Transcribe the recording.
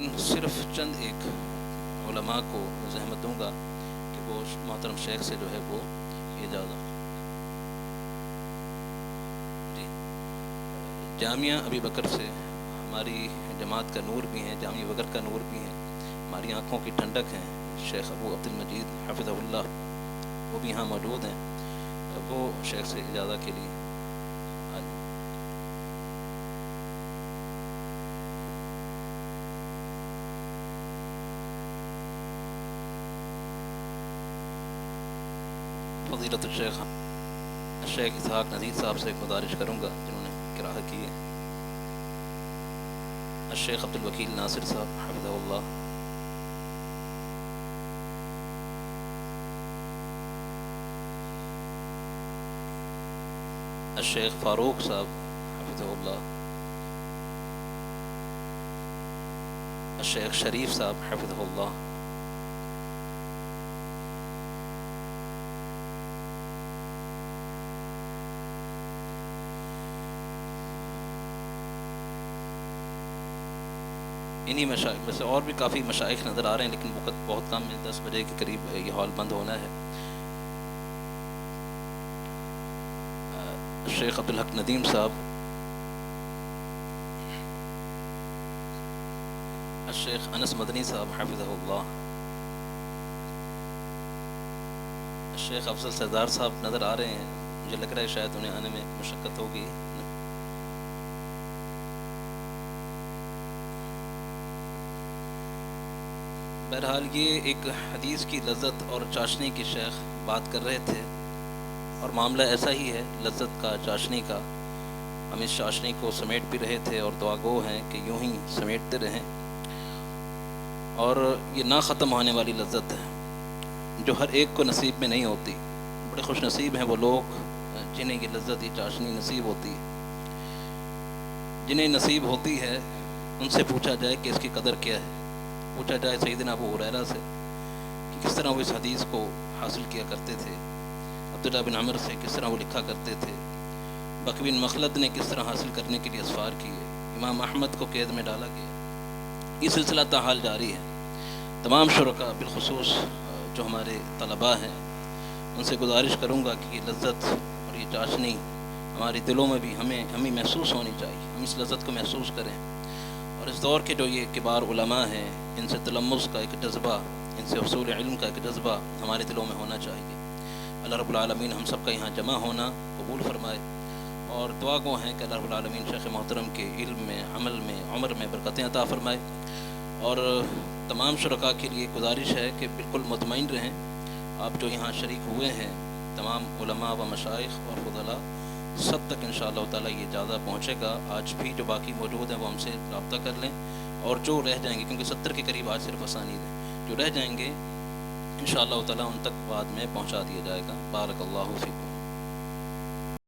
لیکن صرف چند ایک علماء کو زحمت دوں گا کہ وہ محترم شیخ سے جو ہے وہ اجازت جی جامعہ ابی بکر سے ہماری جماعت کا نور بھی ہیں، جامعہ بکر کا نور بھی ہیں، ہماری آنکھوں کی ٹھنڈک ہیں شیخ ابو عبد المجید حفظہ اللہ، وہ بھی یہاں موجود ہیں، وہ شیخ سے اجازت کے لیے فضیلت الشیخ شیخ اسحاق نذیر صاحب سے گزارش کروں گا جنہوں نے قراءت کی ہے، الشیخ عبد الوکیل ناصر صاحب حفظہ اللہ، الشیخ فاروق صاحب حفظہ اللہ، الشیخ شریف صاحب حفظہ اللہ، انہی مشائخ میں سے اور بھی کافی مشائخ نظر آ رہے ہیں، لیکن وقت بہت کم ہے، 10 بجے کے قریب یہ ہال بند ہونا ہے۔ شیخ عبدالحق ندیم صاحب، الشیخ انس مدنی صاحب حفظہ اللہ، الشیخ افضل سردار صاحب نظر آ رہے ہیں، مجھے لگ رہا ہے شاید انہیں آنے میں مشقت ہوگی۔ بہرحال یہ ایک حدیث کی لذت اور چاشنی کی شیخ بات کر رہے تھے، اور معاملہ ایسا ہی ہے لذت کا، چاشنی کا۔ ہم اس چاشنی کو سمیٹ بھی رہے تھے اور دعا گو ہیں کہ یوں ہی سمیٹتے رہیں، اور یہ نہ ختم ہونے والی لذت ہے جو ہر ایک کو نصیب میں نہیں ہوتی۔ بڑے خوش نصیب ہیں وہ لوگ جنہیں یہ لذت، یہ چاشنی نصیب ہوتی ہے۔ جنہیں نصیب ہوتی ہے ان سے پوچھا جائے کہ اس کی قدر کیا ہے، پوچھا جائے سیدنا ابو ہریرہ سے کہ کس طرح وہ اس حدیث کو حاصل کیا کرتے تھے، عبداللہ بن عمر سے کس طرح وہ لکھا کرتے تھے، بکر بن مخلد نے کس طرح حاصل کرنے کے لیے اسفار کیے، امام احمد کو قید میں ڈالا گیا۔ یہ سلسلہ تاحال جاری ہے۔ تمام شرکاء بالخصوص جو ہمارے طلباء ہیں ان سے گزارش کروں گا کہ یہ لذت اور یہ چاشنی ہمارے دلوں میں بھی ہمیں محسوس ہونی چاہیے، ہم اس لذت کو محسوس کریں، اور اس دور کے جو یہ کبار علماء ہیں ان سے تلمس کا ایک جذبہ، ان سے حصول علم کا ایک جذبہ ہمارے دلوں میں ہونا چاہیے۔ اللہ رب العالمین ہم سب کا یہاں جمع ہونا قبول فرمائے، اور دعا گو ہیں کہ اللہ رب العالمین شیخ محترم کے علم میں، عمل میں، عمر میں برکتیں عطا فرمائے۔ اور تمام شرکاء کے لیے گزارش ہے کہ بالکل مطمئن رہیں، آپ جو یہاں شریک ہوئے ہیں تمام علماء و مشائخ اور فضلاء، سب تک انشاءاللہ تعالیٰ یہ اجازہ پہنچے گا۔ آج بھی جو باقی موجود ہیں وہ ہم سے رابطہ کر لیں، اور جو رہ جائیں گے، کیونکہ 70 کے قریب آج صرف اسانید ہیں، جو رہ جائیں گے انشاءاللہ تعالیٰ ان تک بعد میں پہنچا دیا جائے گا۔ بارک اللہ فیکم۔